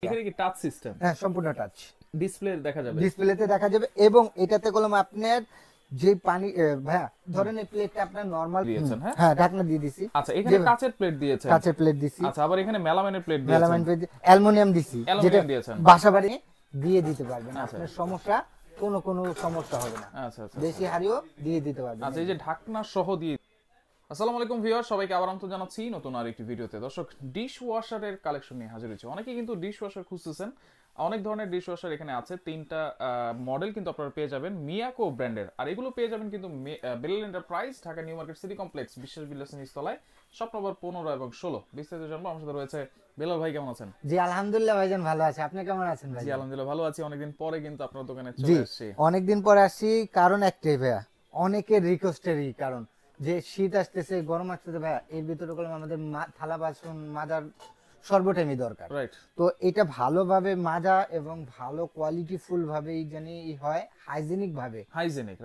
এখানে কি touch system? হ্যাঁ, সম্পূর্ণ টাচ। ডিসপ্লে দেখা যাবে, ডিসপ্লেতে দেখা যাবে এবং এটাতে কলম আপনার যে পানি ভাইয়া ধরেন এই প্লেটটা আপনার নরমাল দিয়েছেন। হ্যাঁ হ্যাঁ, ঢাকনা দিয়ে দিছি। আচ্ছা, এখানে কাচের প্লেট দিয়েছেন। কাঁচের প্লেট দিছি। আচ্ছা, আবার এখানে মেলামাইনের প্লেট দিয়েছেন। মেলামাইন প্লেট, অ্যালুমিনিয়াম দিছি, যেটা অ্যালুমিনিয়াম দিয়েছেন। বাসা বাড়ি দিয়ে দিতে পারবেন। আচ্ছা। আপনার সমস্যা কোনো সমস্যা হবে না। আচ্ছা আচ্ছা দেশি হাড়িও দিয়ে দিতে পারবেন। আচ্ছা, এই যে ঢাকনা সহ দিয়ে। আসসালামু আলাইকুম ভিউয়ার, সবাইকে আবার আমন্ত্রণ জানাচ্ছি নতুন আরেকটি ভিডিওতে। দর্শক, ডিশ ওয়াশারের কালেকশন নিয়ে হাজির হয়েছে। অনেকেই কিন্তু ডিশ ওয়াশার খুঁজতেছেন। অনেক ধরনের ডিশ ওয়াশার এখানে আছে, তিনটা মডেল কিন্তু আপনারা পেয়ে যাবেন মিয়াকো ব্র্যান্ডের। আর এগুলো পেয়ে যাবেন কিন্তু Belal enterprise, Dhaka new market city complex, বিশ্বাস বিলাস নিচতলায়, শপ নম্বর 15 এবং 16। বিস্তারিত জানবো। আমার সাথে রয়েছে বেলাল ভাই। কেমন আছেন? জি আলহামদুলিল্লাহ ভাইজান, ভালো আছে। আপনি কেমন আছেন ভাই? জি আলহামদুলিল্লাহ ভালো আছি। অনেকদিন পরে কিন্তু আপনার দোকানে জি চলে আসছি। অনেকদিন পরে আসছি, কারণ একটাই ভাইয়া, অনেকের রিকোয়েস্টেরই কারণ যে শীত আসতেছে, গরম আসতেছে ভাইয়া, এর ভিতরে কলম আমাদের থালা বাসন মাজার সর্বটাইমই দরকার। রাইট। তো এটা ভালোভাবে মাজা এবং ভালো কোয়ালিটিফুল ভাবে জানি হয়, হাইজেনিক ভাবে,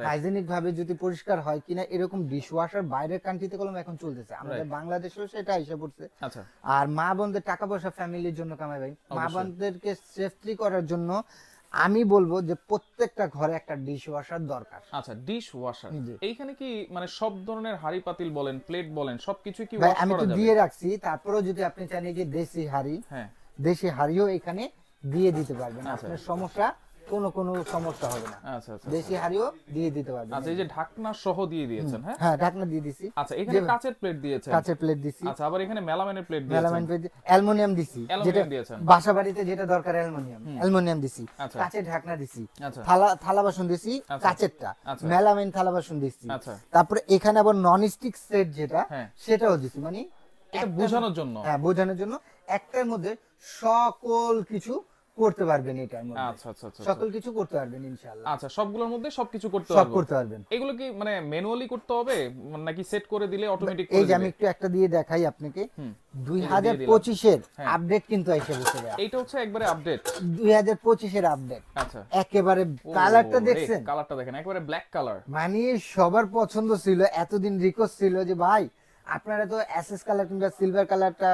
হাইজেনিক ভাবে যদি পরিষ্কার হয় কিনা, এরকম ডিশ ওয়াশার বাইরের কান্ট্রিতে কলম এখন চলতেছে, আমাদের বাংলাদেশেও সেটা এসে পড়ছে। আচ্ছা। আর মা বোনদের টাকা পয়সা ফ্যামিলির জন্য কামাই ভাই, মা বোনদেরকে সেফটি করার জন্য আমি বলবো যে প্রত্যেকটা ঘরে একটা ডিশ ওয়াশার দরকার। আচ্ছা, ডিশ ওয়াশার এইখানে কি মানে সব ধরনের হাড়ি পাতিল বলেন, প্লেট বলেন, সবকিছু কি ভাই ওয়াশ আমি করা তো যাবে? দিয়ে রাখছি, তারপরেও যদি আপনি চান যে দেশি হাড়ি, হ্যাঁ, দেশি হাড়িও এখানে দিয়ে দিতে পারবেন। আচ্ছা। আপনার সমস্যা কোনো সমস্যা হবে না। আচ্ছা আচ্ছা দেশি হাড়িও দিয়ে দিতে পারবেন। আচ্ছা, এই যে ঢাকনা সহ দিয়ে দিয়েছেন। হ্যাঁ হ্যাঁ, ঢাকনা দিয়ে দিছি। আচ্ছা, এখানে কাচের প্লেট দিয়েছেন। কাঁচের প্লেট দিছি। আচ্ছা, আবার এখানে মেলামাইনের প্লেট দিয়েছেন। মেলামাইন প্লেট, অ্যালুমিনিয়াম দিছি, যেটা অ্যালুমিনিয়াম দিয়েছেন। বাসা বাড়িতে যেটা দরকার অ্যালুমিনিয়াম দিছি। আচ্ছা। কাঁচের ঢাকনা দিছি। আচ্ছা। থালা বাসন দিছি, আচ্ছা। কাঁচেরটা। আচ্ছা। মেলামাইন থালা বাসন দিছি। আচ্ছা। তারপরে এখানে আবার নন স্টিক সেট যেটা, হ্যাঁ। সেটাও দিছি, মানে এটা বোঝানোর জন্য। হ্যাঁ, বোঝানোর জন্য একটার মধ্যে সকল কিছু করতে পারবেন। এটার মধ্যে আচ্ছা আচ্ছা আচ্ছা সকল কিছু করতে পারবেন ইনশাআল্লাহ। আচ্ছা, সবগুলোর মধ্যে সবকিছু করতে সব পারবো? করতে পারবেন। এগুলো কি মানে ম্যানুয়ালি করতে হবে নাকি সেট করে দিলে অটোমেটিক করে এই যে দিবে? আমি একটু একটা দিয়ে দেখাই আপনাকে। হুম। 2025 এর হ্যাঁ। আপডেট কিন্তু এসে বসে গেছে। এইটা হচ্ছে একবারে আপডেট। 2025 এর আপডেট। আচ্ছা। একেবারে কালারটা দেখছেন? কালারটা দেখেন, একেবারে ব্ল্যাক কালার। মানে সবার পছন্দ ছিল, এতদিন রিকোয়েস্ট ছিল যে ভাই আপনারা তো এসএস কালার কিংবা সিলভার কালারটা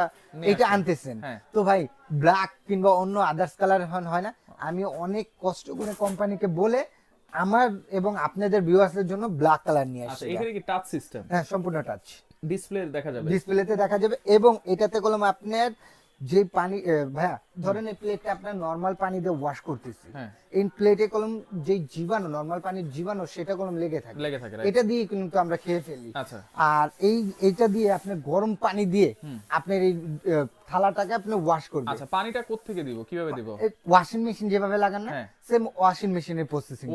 এটা আনতেছেন, হ্যাঁ। তো ভাই ব্ল্যাক কিংবা অন্য আদার্স কালার হয় না। আমি অনেক কষ্ট করে কোম্পানিকে বলে আমার এবং আপনাদের ভিউয়ার্সদের জন্য ব্ল্যাক কালার নিয়ে আচ্ছা, আসছি। এখানে কি টাচ সিস্টেম? হ্যাঁ, সম্পূর্ণ টাচ। ডিসপ্লে দেখা যাবে, ডিসপ্লেতে দেখা যাবে এবং এটাতে কলম আপনার যে পানি ভাইয়া ধরেন এই প্লেটটা আপনার নরমাল পানি দিয়ে ওয়াশ করতেছি, হ্যাঁ। এই প্লেটে কলম যে জীবাণু, নরমাল পানির জীবাণু, সেটা কলম লেগে থাকে, right? এটা দিয়ে কিন্তু আমরা খেয়ে ফেলি। আচ্ছা। আর এইটা দিয়ে আপনি গরম পানি দিয়ে আপনার এই থালাটাকে আপনি ওয়াশ করবেন। আচ্ছা, পানিটা কোত্থেকে দিব, কিভাবে দিব? ওয়াশিং মেশিন যেভাবে লাগান না, হ্যাঁ। সেম ওয়াশিং মেশিনের প্রসেসিং,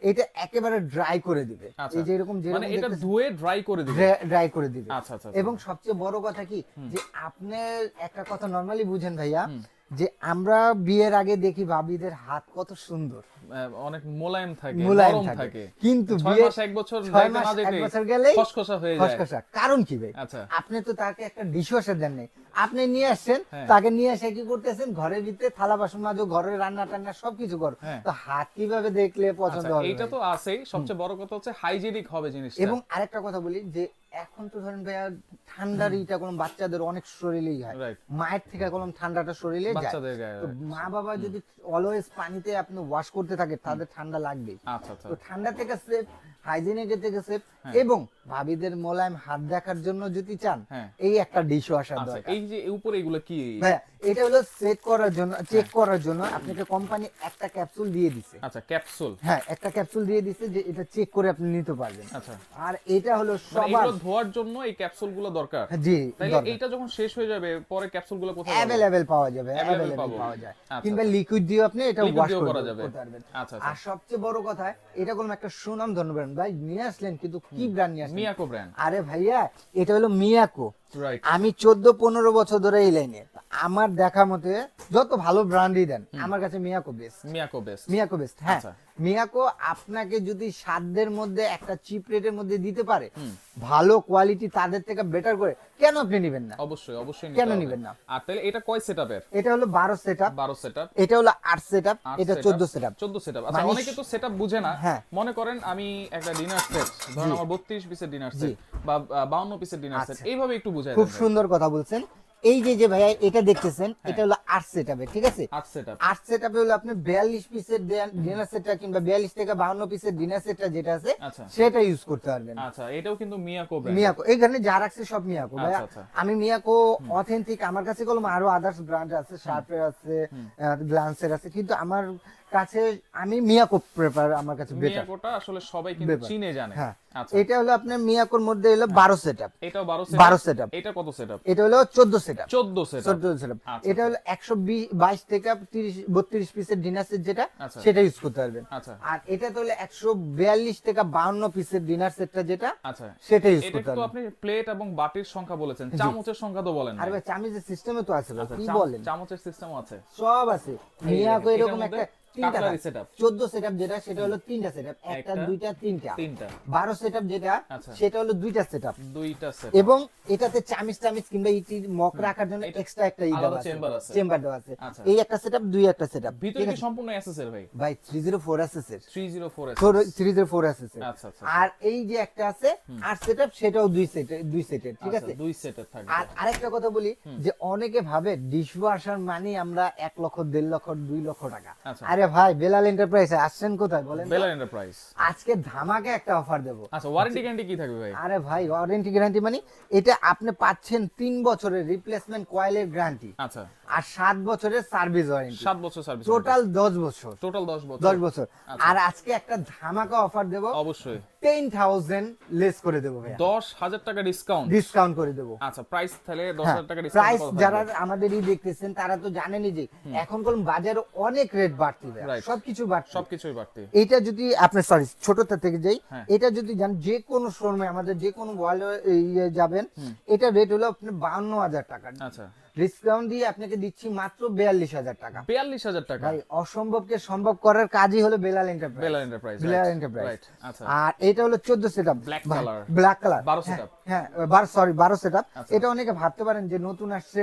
এটা একেবারে ড্রাই করে দিবে। আচ্ছা। এই যে এরকম মানে এটা ধুয়ে ড্রাই করে দিবে। ড্রাই করে দিবে। আচ্ছা আচ্ছা। এবং সবচেয়ে বড় কথা কি, যে আপনি একটা কথা নরমালি বুঝেন ভাইয়া, যে আমরা বিয়ের আগে দেখি ভাবিদের হাত কত সুন্দর, অনেক মোলায়েম থাকে, মোলায়েম নরম থাকে। থাকে, কিন্তু 6 মাস 1 বছর এক বছর গেলেই খসখসা হয়ে যায়। খসখসা। কারণ কি ভাই? আচ্ছা। আপনি তো তাকে একটা ডিশওয়াশার দেন নাই, আপনি নিয়ে আসছেন, হ্যাঁ। তাকে নিয়ে এসে কি করতেছেন, ঘরের ভিতরে থালা বাসন মাজো, ঘরের রান্না টান্না সবকিছু করো, হ্যাঁ। তো হাত কিভাবে দেখলে পছন্দ আচ্ছা, হবে? এইটা তো আছেই, সবচেয়ে বড় কথা হচ্ছে হাইজেনিক হবে জিনিসটা। এবং আরেকটা কথা বলি, যে এখন তো ধরেন ভাইয়া ঠান্ডার ইটা কোন বাচ্চাদের অনেক শরীরেই হয়, Right. মায়ের থেকে কোন ঠান্ডাটা শরীরে যায়, বাচ্চাদের গায়ে, তো মা বাবা যদি অলওয়েজ পানিতে আপনি ওয়াশ করতে থাকে, তাদের ঠান্ডা লাগবেই। আচ্ছা আচ্ছা। তো ঠান্ডা থেকে সেফ, হাইজিনিক থেকে সেফ, এবং ভাবিদের মোলায়েম হাত দেখার জন্য যদি চান, হ্যাঁ। এই একটা ডিশ ওয়াশার আচ্ছা, দরকার। এই যে উপরে এগুলো কি? ভাইয়া এটা হলো সেট করার জন্য, চেক করার জন্য আপনাকে কোম্পানি একটা ক্যাপসুল দিয়ে দিছে। আচ্ছা, ক্যাপসুল। হ্যাঁ, একটা ক্যাপসুল দিয়ে দিছে, যে এটা চেক করে আপনি নিতে পারবেন। আচ্ছা। আর এটা হলো মানে সবার এগুলো ধোয়ার জন্য এই ক্যাপসুলগুলো দরকার। জি, তাইলে দরকার। এইটা যখন শেষ হয়ে যাবে, পরে ক্যাপসুলগুলো কোথায় পাবো? অ্যাভেলেবেল পাওয়া যাবে, Available অ্যাভেলেবেল পাবো। পাওয়া যায়, আচ্ছা, কিংবা আচ্ছা। লিকুইড দিয়ে আপনি এটা Liquid ওয়াশ দিয়েও করতে করা যাবে। পারবেন। আচ্ছা, আচ্ছা। আর সবচেয়ে বড় কথা, এটা কোনো একটা সুনাম ধরবেন ভাই, নিয়ে আসলেন কিন্তু কি ব্র্যান্ড নিয়ে আসলেন? মিয়াকো ব্র্যান্ড। আরে ভাইয়া, এটা হলো মিয়াকো। রাইট। আমি 14-15 বছর ধরে এই লাইনে, আমার দেখা মতে যত ভালো ব্র্যান্ডই দেন, আমার কাছে Miyako best. Miyako best. Miyako best, হ্যাঁ। আচ্ছা। মিয়াকো আপনাকে যদি সাধ্যের মধ্যে একটা চিপ রেটের মধ্যে দিতে পারে, ভালো কোয়ালিটি তাদের থেকে বেটার করে, কেন আপনি নেবেন না? অবশ্যই অবশ্যই কেন নিতে হবে। নিবেন না? আর তাহলে এটা কয় সেটআপের? এটা হলো 12 সেটআপ, 12 সেটআপ। এটা হলো 8 সেটআপ, এটা 14 সেটআপ। 14 সেটআপ। আচ্ছা, মানে অনেকে তো সেটআপ বুঝে না। হ্যাঁ। মনে করেন আমি একটা ডিনার সেট, ধরুন আমার 32 পিসের ডিনার সেট বা 52 পিসের ডিনার সেট, আচ্ছা। এইভাবে একটু বুঝাই খুব দেন। সুন্দর কথা বলছেন। এই যে ভাইয়া এটা দেখতেছেন, এটা হলো 8 সেটআপে, ঠিক আছে? 8 সেটআপ। 8 সেটআপে হলো আপনি 42 পিসের ডিনার সেটটা কিংবা 42 থেকে 52 পিসের ডিনার সেটটা যেটা আছে আচ্ছা সেটা ইউজ করতে পারবেন। আচ্ছা, এটাও কিন্তু মিয়াকো ব্র্যান্ড। মিয়াকো এখানে যা রাখছে সব মিয়াকো ভাইয়া। আচ্ছা। আমি মিয়াকো অথেন্টিক, আমার কাছে কলম আরো আদার্স ব্র্যান্ড আছে, শার্পের আছে, গ্লান্সের আছে, কিন্তু আমার কাছে আমি মিয়াকো প্রেফার, আমার কাছে বেটার। মিয়াকোটা আসলে সবাই কিন্তু চিনে জানে। হ্যাঁ, আচ্ছা, এটা হলো আপনার মিয়াকোর মধ্যে হলো 12 সেটআপ। এটাও 12 সেটআপ। এটা কত সেটআপ? এটা হলো 14 সেটআপ। 14 সেটআপ। 14 সেটআপ। এটা হলো 122 থেকে 32 পিসের ডিনার সেট যেটা, আচ্ছা। সেটা ইউজ করতে পারবেন। আচ্ছা, আর এটা তো হলো 142 থেকে 52 পিসের ডিনার সেটটা যেটা, আচ্ছা, সেটা ইউজ এটা করতে তো পারবেন। আপনি প্লেট এবং বাটির সংখ্যা বলেছেন, চামচের সংখ্যা তো বলেন না। আর ভাই চামিজের সিস্টেমে তো আছে ভাই, আচ্ছা, কি বলেন? চামচের সিস্টেমও আছে, সব আছে। মিয়াকো এরকম একটা তিনটা কাটলারি সেটআপ। 14 সেটআপ যেটা, সেটা হলো তিনটা সেটআপ, একটা দুইটা তিনটা। 12 সেটআপ যেটা, আচ্ছা, সেটা হলো দুইটা সেটআপ। দুইটা সেট, এবং এটাতে চামিচ কিংবা ইটি মক রাখার জন্য এক্সট্রা একটা আলাদা চেম্বার আছে। চেম্বার দেওয়া আছে। আচ্ছা। এই একটা সেটআপ, দুই একটা সেটআপ। ভিতরে কি সম্পূর্ণ এসএসএর ভাই? ভাই 304 এসএস এর, 304 304 এসএস এর। আচ্ছা আচ্ছা। আর এই যে একটা আছে 8 সেটআপ, সেটাও দুই সেটের, ঠিক আছে? দুই সেটের থাকবে। আর আরেকটা কথা বলি, যে অনেকে ভাবে ডিশওয়াশার মানে আমরা 1 লক্ষ, 1.5 লক্ষ, 2 লক্ষ টাকা। আচ্ছা। আরে ভাই, বেলাল এন্টারপ্রাইজে আসছেন কোথায় বলেন? বেলার এন্টারপ্রাইজ। আজকে ধামাকে একটা অফার দেব। আচ্ছা, ওয়ারেন্টি গ্যারান্টি কি থাকবে ভাই? আরে ভাই, ওয়ারেন্টি গ্যারান্টি মানে এটা আপনি পাচ্ছেন 3 বছরের রিপ্লেসমেন্ট কয়েলের গ্যারান্টি, আচ্ছা, আর 7 বছরের সার্ভিস ওয়ারেন্টি। 7 বছর সার্ভিস, টোটাল 10 বছর। টোটাল 10 বছর। 10 বছর। আর আজকে একটা ধামাকা অফার দেব, অবশ্যই 10,000 লেস করে দেব ভাই, 10,000 টাকা ডিসকাউন্ট। ডিসকাউন্ট করে দেব। আচ্ছা, প্রাইস তাহলে 10,000 টাকা ডিসকাউন্ট। প্রাইস যারা আমাদেরই দেখতেছেন তারা তো জানেনই যে এখন কোন বাজারে অনেক রেট বাড়তি ভাই, Right. সবকিছু বাড়তি। সবকিছুই বাড়তি। এটা যদি আপনি সরি ছোটটা থেকে যাই, হ্যাঁ। এটা যদি যান যে কোনো শোরুমে, আমাদের যে কোনো ওয়ার্ল্ডে যাবেন, এটা রেট হলো আপনার 52,000 টাকা। আচ্ছা, ডিসকাউন্ট দিয়ে আপনাকে দিচ্ছি মাত্র 42,000 টাকা। 42,000 টাকা। ভাই, অসম্ভবকে সম্ভব করার কাজই হলো বেলাল এন্টারপ্রাইজ। বেলার এন্টারপ্রাইজ, বেলাল এন্টারপ্রাইজ। রাইট। আচ্ছা, আর এটা হলো 14 setup, black colour, black colour, 12 setup. হ্যাঁ 12 সেটআপ। এটা অনেকে ভাবতে পারেন যে নতুন আসছে,